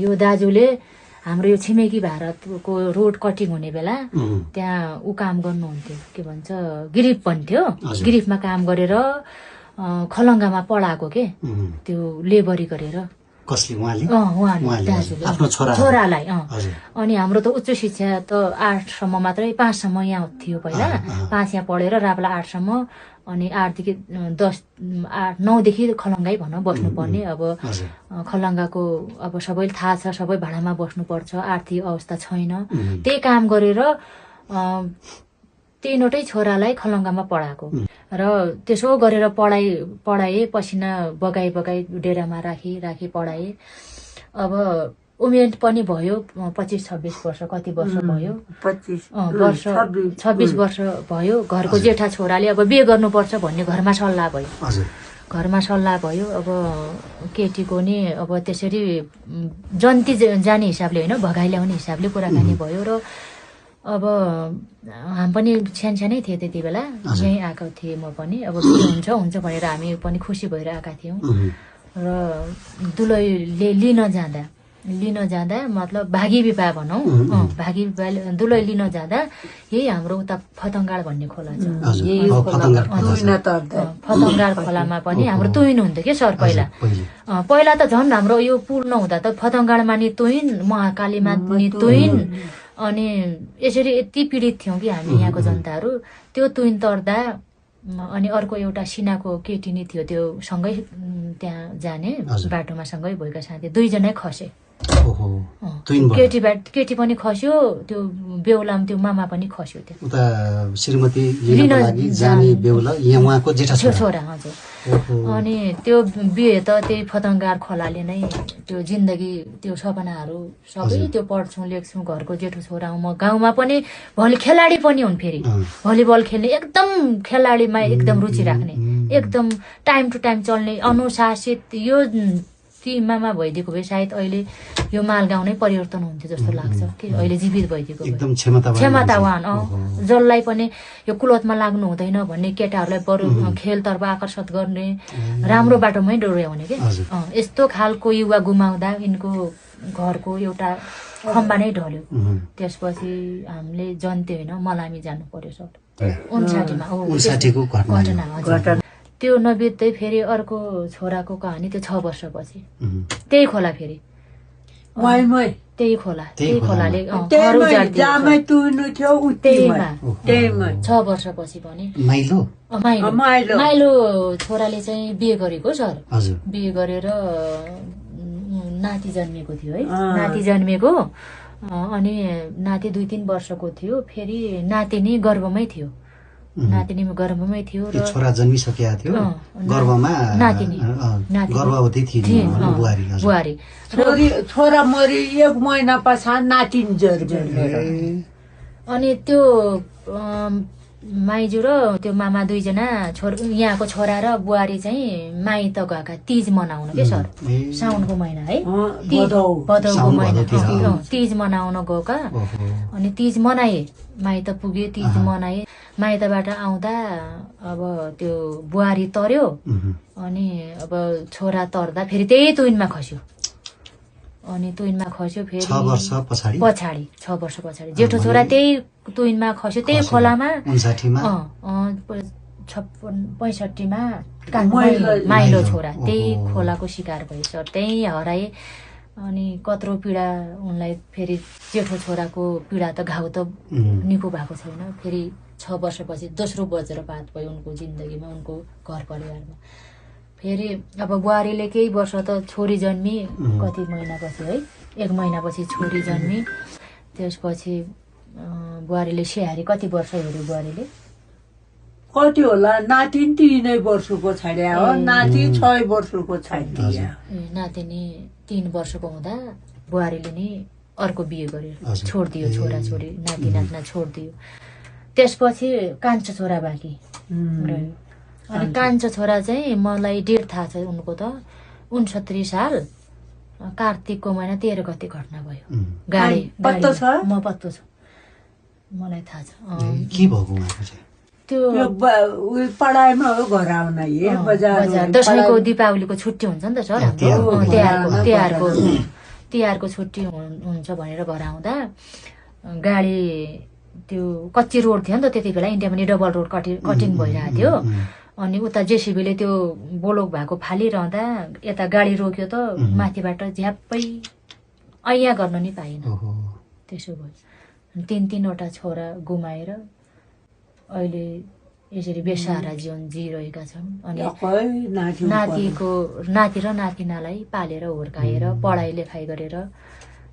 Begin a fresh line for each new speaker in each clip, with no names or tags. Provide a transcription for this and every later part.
यो दाजुले हाम्रो यो छिमेकी भारतको रोड कटिङ हुने बेला त्यहाँ ऊ काम गर्नुहुन्थ्यो के भन्छ गिरिफ भन्थ्यो गिरिफमा काम गरेर खलङ्गामा पढाएको के त्यो लेबरी गरेर
कसले उहाँले
दाजुले
आफ्नो
छोरालाई अनि हाम्रो त उच्च शिक्षा त 8 सम्म मात्रै 5 सम्म यहाँ थियो पहिला 5 यहाँ पढेर राप्ला 8 सम्म अनि 8 देखि 9 देखि खलङ्गाई भनौँ बस्नुपर्ने अब खलङ्गाको अब सबैले थाहा छ सबै भाडामा बस्नुपर्छ आर्थिक अवस्था छैन त्यही काम गरेर तीनवटै छोरालाई खलङ्गामा पढाएको र त्यसो गरेर पढाए पसिना बगाई डेरामा राखी पढाए अब उमेर पनि भयो 25-26 वर्ष कति वर्ष भयो 26 वर्ष भयो घरको जेठा छोराले अब बिहे गर्नुपर्छ भन्ने घरमा सल्लाह भयो अब केटीको नि अब त्यसरी जन्ती जाने हिसाबले होइन भगाइ ल्याउने हिसाबले कुराकानी भयो र अब हामी पनि सानै थिए त्यति बेला यहीँ आएको थिएँ म पनि अब हुन्छ भनेर हामी पनि खुसी भएर आएका थियौँ र दुलैले लिन जाँदा मतलब भागी विवाह भनौँ भागी विवाह दुलै लिन जाँदा यही हाम्रो उता फतङ्गाड भन्ने खोला छ यही फतङ्गाड खोलामा पनि हाम्रो तुइन हुन्थ्यो कि सर पहिला त झन् हाम्रो यो पुल नहुँदा त फतङ्गाडमा नि तुइन महाकालीमा नि तुइन अनि यसरी यति पीडित थियौँ कि हामी यहाँको जनताहरू त्यो तुइन तर्दा अनि अर्को एउटा सिनाको केटी नि थियो त्यो सँगै त्यहाँ जाने बाटोमा सँगै भएका साथी दुईजनै खसे केटी पनि खस्यो त्यो बेहुलामा त्यो मामा पनि खस्यो त्यो
उता श्रीमती लिनको लागि जाने बेहुला यहाँ उहाँको जेठा
छोरा हजुर अनि त्यो बिहे त त्यही फतङ्गार खोलाले नै त्यो जिन्दगी त्यो सपनाहरू सबै त्यो पढ्छौँ लेख्छौँ घरको जेठो छोरा म गाउँमा पनि भोलि खेलाडी पनि हुन् फेरि भलिबल खेल्ने एकदम खेलाडीमा एकदम रुचि राख्ने एकदम टाइम टु टाइम चल्ने अनुशासित यो मामा भइदिएको भए सायद अहिले यो मालगाउँ नै परिवर्तन हुन्थ्यो जस्तो लाग्छ कि अहिले जीवित भइदिएको
एकदम
क्षमतावान जसलाई पनि यो कुलतमा लाग्नु हुँदैन भन्ने केटाहरूलाई बरु खेलतर्फ आकर्षित गर्ने राम्रो बाटोमै डोर्याउने के यस्तो खालको युवा गुमाउँदा यिनको घरको एउटा खम्बा नै ढल्यो त्यसपछि हामीले जन्ते होइन मलामी जानु पर्यो सर
59 को घटना
त्यो नबित्दै फेरि अर्को छोराको कहानी त्यो 6 वर्षपछि त्यही खोला फेरि त्यही खोलाले 6 वर्षपछि पनि माइलो छोराले चाहिँ बिहे गरेको सर बिहे गरेर नाति जन्मेको थियो है नाति जन्मेको अनि नाति 2-3 वर्षको थियो फेरि नातिनी गर्भमै थियो र
छोरा जन्मिसकेका थियो गर्भमा
नातिनी
गर्भवती थिए
बुहारी
छोरा मरि 1 महिना पछाडि नातिनी जन्मियो
अनि त्यो माइजू र त्यो मामा दुईजना यहाँको छोरा र बुहारी चाहिँ माइत गएका तीज मनाउन के सर साउनको महिना है भदौको महिना तीज मनाउन गएका अनि तीज मनाए माइत पुगे तीज मनाए माइतबाट आउँदा अब त्यो बुहारी तर्यो अनि अब छोरा तर्दा फेरि त्यही तुइनमा खस्यो अनि तुइनमा खस्यो फेरि
6 वर्ष
पछाडि जेठो छोरा त्यही तुइनमा खस्यो त्यही खोलामा
59 मा
65 मा माइलो छोरा त्यही खोलाको शिकार भयो सर त्यही हराए अनि कत्रो पीडा उनलाई फेरि जेठो छोराको पीडा त घाउ त निको भएको छैन फेरि 6 वर्षपछि दोस्रो वज्रपात भयो उनको जिन्दगीमा उनको घर परिवारमा फेरि अब बुहारीले केही वर्ष त छोरी जन्मी कति महिनापछि है 1 महिनापछि छोरी जन्मी त्यसपछि बुहारीले स्याहारी कति वर्ष हेर्यो बुहारीले
कति होला नाति 3 वर्षको छाड्या हो नाति 6 वर्षको छाड्या
नातिनी 3 वर्षको हुँदा बुहारीले नि अर्को बिहे गर्यो छोड्दियो छोरा छोरी नाति नातिना छोड्दियो त्यसपछि कान्छो छोरा बाँकी रह्यो अनि कान्छो छोरा चाहिँ मलाई डेट थाहा छ उनको त 69 साल कार्तिकको महिना 13 गते घटना भयो गाडी
पत्तो छ
म पत्तो छ मलाई थाहा छ
के भएको उहाँको चाहिँ
त्यो पढाइमा हो घर आउन बजार
दशैंको दीपावलीको छुट्टी हुन्छ नि त सर हाम्रो तिहारको छुट्टी हुन्छ भनेर घर आउँदा गाडी त्यो कच्ची रोड थियो नि त त्यति बेला इन्डियामा नि डबल रोड कटिङ भइरहेको थियो अनि उता जेसिबीले त्यो ब्लक भएको फालिरहँदा यता गाडी रोक्यो त माथिबाट झ्याप्पै ऐया गर्न नि पाएन त्यसो भयो 3-3वटा छोरा गुमाएर अहिले यसरी बेसहारा जीवन जिरहेका छन् अनि नाति र नातिनालाई पालेर हुर्काएर पढाइ लेखाइ गरेर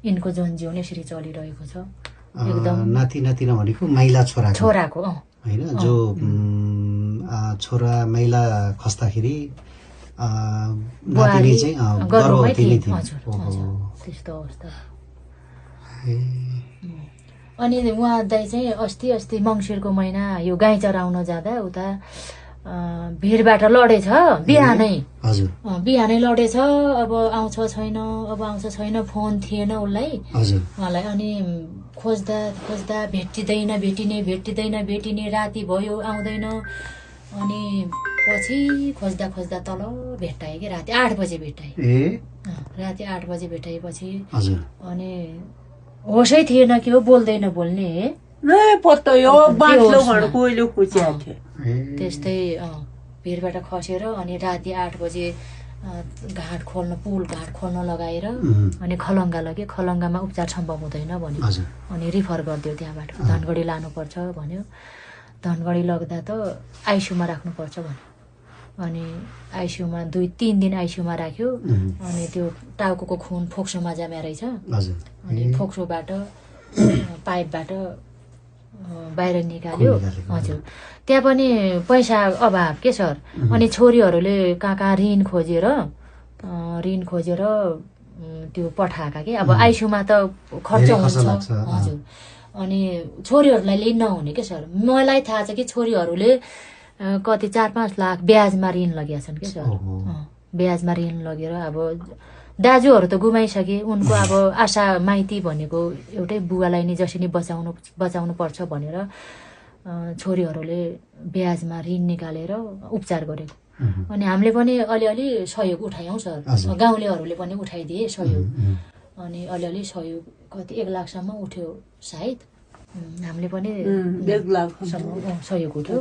यिनको जनजीवन यसरी चलिरहेको छ एकदम
नाति नातिना भनेको माइला
छोराको
हैन जो छोरा माइला खस्दाखेरि नातिनी चाहिँ गर्भवती नै थिए
त्यस्तो अवस्था अनि उहाँ दाइ चाहिँ अस्ति मङ्सिरको महिना यो गाई चराउन जाँदा उता भिरबाट लडेछ बिहानै बिहानै लडेछ अब आउँछ छैन फोन थिएन उहाँलाई अनि खोज्दा भेटिने राति भयो आउँदैन अनि पछि खोज्दा तल भेट्टाए कि राति 8 बजे भेट्टाए राति 8 बजे भेटाएपछि अनि होसै थिएन कि हो बोल्दैन बोल्ने त्यस्तै भिरबाट खसेर अनि राति 8 बजे पुल घाट खोल्न लगाएर अनि खलङ्गा लग्यो खलङ्गामा उपचार सम्भव हुँदैन भन्यो अनि रिफर गरिदियो त्यहाँबाट धनगढी लानुपर्छ भन्यो धनगढी लग्दा त आइसियुमा राख्नुपर्छ भन्यो अनि आइसियुमा 2-3 दिन आइसियुमा राख्यो अनि त्यो टाउको खुन फोक्सोमा जाम्या रहेछ अनि फोक्सोबाट पाइपबाट बाहिर निकाल्यो हजुर त्यहाँ पनि पैसा अभाव के सर अनि छोरीहरूले कहाँ ऋण खोजेर त्यो पठाएका के अब आइसियुमा त खर्च हुन्छ हजुर अनि छोरीहरूलाई लिन नहुने के सर मलाई थाहा छ कि छोरीहरूले कति 4-5 लाख ब्याजमा ऋण लगेका छन् के सर ब्याजमा ऋण लगेर अब दाजुहरू त गुमाइसके उनको अब आशा माइती भनेको एउटै बुवालाई नि जसरी बचाउनु पर्छ भनेर छोरीहरूले ब्याजमा ऋण निकालेर उपचार गरेको अनि हामीले पनि अलिअलि सहयोग उठायौँ सर गाउँलेहरूले पनि उठाइदिए सहयोग अनि अलिअलि सहयोग कति 1 लाखसम्म उठ्यो सायद हामीले पनि
1 लाख
सहयोग उठ्यो